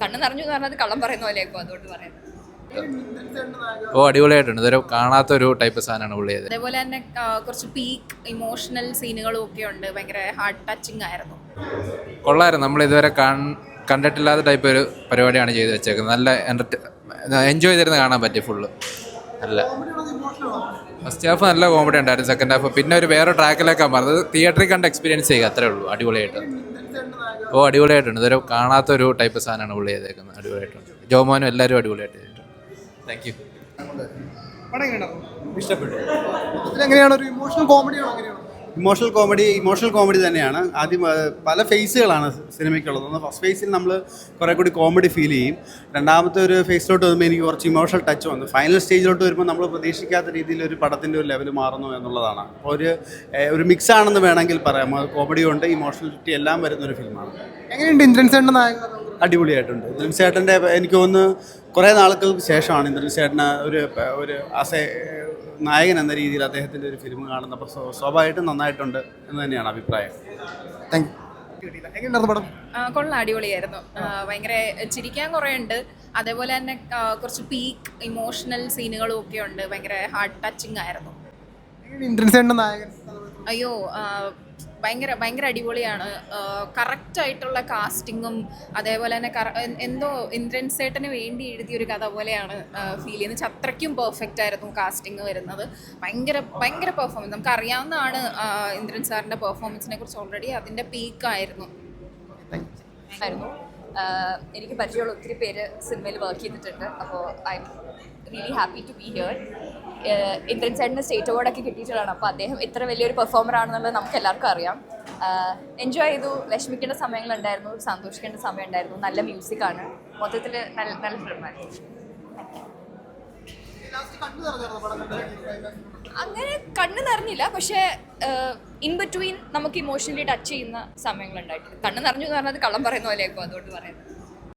കണ്ണ് നിറഞ്ഞു എന്ന് പറഞ്ഞാൽ കള്ളം പറയുന്ന പോലെയാക്കും, അതുകൊണ്ട് പറയുന്നത്. അടിപൊളിയായിട്ടുണ്ട്. ഇതുവരെ കാണാത്തൊരു ടൈപ്പ് സാധനമാണ് പുള്ളി. അതേപോലെ തന്നെ കുറച്ച് പീക്ക് ഇമോഷണൽ സീനുകളും ഒക്കെ ഉണ്ട്. ഭയങ്കര ഹാർട്ട് ടച്ചിങ് ആയിരുന്നു. കൊള്ളായിരുന്നു. നമ്മൾ ഇതുവരെ കണ്ടിട്ടില്ലാത്ത ടൈപ്പ് ഒരു പരിപാടിയാണ് ചെയ്ത് വെച്ചേക്കുന്നത്. നല്ല എൻജോയ് ചെയ്തിരുന്ന് കാണാൻ പറ്റി ഫുള്ള്. നല്ല ഫസ്റ്റ് ഹാഫ് നല്ല കോമഡി ഉണ്ടായിരുന്നു. സെക്കൻഡ് ഹാഫ് പിന്നെ ഒരു വേറെ ട്രാക്കിലേക്കാണ് പറഞ്ഞത്. തിയേറ്ററിൽ കണ്ട എക്സ്പീരിയൻസ് ചെയ്യുക, അത്രേ ഉള്ളൂ. അടിപൊളിയായിട്ട് അടിപൊളിയായിട്ടുണ്ട്. ഇതുവരെ കാണാത്തൊരു ടൈപ്പ് സാധനമാണ് പുള്ളി ചെയ്തേക്കുന്നത്. അടിപൊളിയായിട്ടുണ്ട്. ജോമോനും എല്ലാവരും അടിപൊളിയായിട്ട് ചെയ്തിട്ടുണ്ട്. Thank you. ഇഷ്ടപ്പെട്ടു. എങ്ങനെയാണ്, ഒരു ഇമോഷണൽ കോമഡിയാണോ? ഇമോഷണൽ കോമഡി തന്നെയാണ്. ആദ്യം പല ഫേസുകളാണ് സിനിമയ്ക്കുള്ളത്. ഒന്ന് ഫസ്റ്റ് ഫേസിൽ നമ്മൾ കുറേ കൂടി കോമഡി ഫീൽ ചെയ്യും. രണ്ടാമത്തെ ഒരു ഫേസിലോട്ട് വരുമ്പോൾ എനിക്ക് കുറച്ച് ഇമോഷണൽ ടച്ച് വന്നു. ഫൈനൽ സ്റ്റേജിലോട്ട് വരുമ്പോൾ നമ്മൾ പ്രതീക്ഷിക്കാത്ത രീതിയിൽ ഒരു പടത്തിൻ്റെ ഒരു ലെവൽ മാറുന്നു എന്നുള്ളതാണ്. അപ്പോൾ ഒരു മിക്സ് ആണെന്ന് വേണമെങ്കിൽ പറയാം. കോമഡിയും ഉണ്ട്, ഇമോഷണലിറ്റി എല്ലാം വരുന്നൊരു ഫിലിമാണ്. എങ്ങനെയുണ്ട് ഇന്ദ്രൻസേട്ടൻ്റെ നായകൻ? അടിപൊളിയായിട്ടുണ്ട്. ഇന്ദ്രൻസേട്ടൻ്റെ എനിക്ക് തോന്നുന്നു കുറേ നാളുകൾക്ക് ശേഷമാണ് ഇന്ദ്രൻസേട്ടന് ഒരു ആസ് എ നായകൻ എന്ന രീതിയിൽ അദ്ദേഹത്തിൻ്റെ ഒരു ഫിലിം കാണുന്നപ്പോൾ സ്വാഭാവികമായിട്ടും നന്നായിട്ടുണ്ട് എന്ന് തന്നെയാണ് അഭിപ്രായം. Thank you. എങ്ങനെയുണ്ടായിരുന്നു പടം? കൊള്ളാം, അടിപൊളിയായിരുന്നു. ഭയങ്കര ചിരിക്കാൻ കുറേ ഉണ്ട്. അതേപോലെ തന്നെ കുറച്ച് പീക്ക് ഇമോഷണൽ സീനുകളും ഒക്കെ ഉണ്ട്. ഭയങ്കര ഹാർട്ട് ടച്ചിങ് ആയിരുന്നു. ഇന്ദ്രൻസേട്ടൻ്റെ നായകൻ? അയ്യോ, ഭയങ്കര അടിപൊളിയാണ്. കറക്റ്റായിട്ടുള്ള കാസ്റ്റിങ്ങും അതേപോലെ തന്നെ എന്തോ ഇന്ദ്രൻസേട്ടന് വേണ്ടി എഴുതിയൊരു കഥ പോലെയാണ് ഫീൽ ചെയ്യുന്നത്. അത്രയ്ക്കും പെർഫെക്റ്റ് ആയിരുന്നു കാസ്റ്റിംഗ് വരുന്നത്. ഭയങ്കര പെർഫോമൻസ്. നമുക്ക് അറിയാവുന്നതാണ് ഇന്ദ്രൻ സാറിൻ്റെ പെർഫോമൻസിനെ കുറിച്ച്. ഓൾറെഡി അതിൻ്റെ പീക്കായിരുന്നു. എനിക്ക് പരിചയമുള്ള ഒത്തിരി പേര് സിനിമയിൽ വർക്ക് ചെയ്തിട്ടുണ്ട്. അപ്പോൾ I am really happy to be here. Indran ചേട്ടന് സ്റ്റേറ്റ് അവാർഡൊക്കെ കിട്ടിയിട്ടുള്ളതാണ്. അപ്പോൾ അദ്ദേഹം ഇത്ര വലിയൊരു പെർഫോമർ ആണെന്നുള്ളത് നമുക്ക് എല്ലാവർക്കും അറിയാം. എൻജോയ് ചെയ്തു. വിഷമിക്കേണ്ട സമയങ്ങളുണ്ടായിരുന്നു, സന്തോഷിക്കേണ്ട സമയം ഉണ്ടായിരുന്നു. നല്ല മ്യൂസിക്കാണ്. മൊത്തത്തിൽ നല്ല ഫിലിമായിരുന്നു. അങ്ങനെ കണ്ണ് നിറഞ്ഞില്ല, പക്ഷേ ഇൻ ബിറ്റ്വീൻ നമുക്ക് ഇമോഷണലി ടച്ച് ചെയ്യുന്ന സമയങ്ങളുണ്ടായിട്ടുണ്ട്. കണ്ണ് നിറഞ്ഞു എന്ന് പറഞ്ഞാൽ കള്ളം പറയുന്ന പോലെയാക്കും, അതുകൊണ്ട് പറയുന്നത്.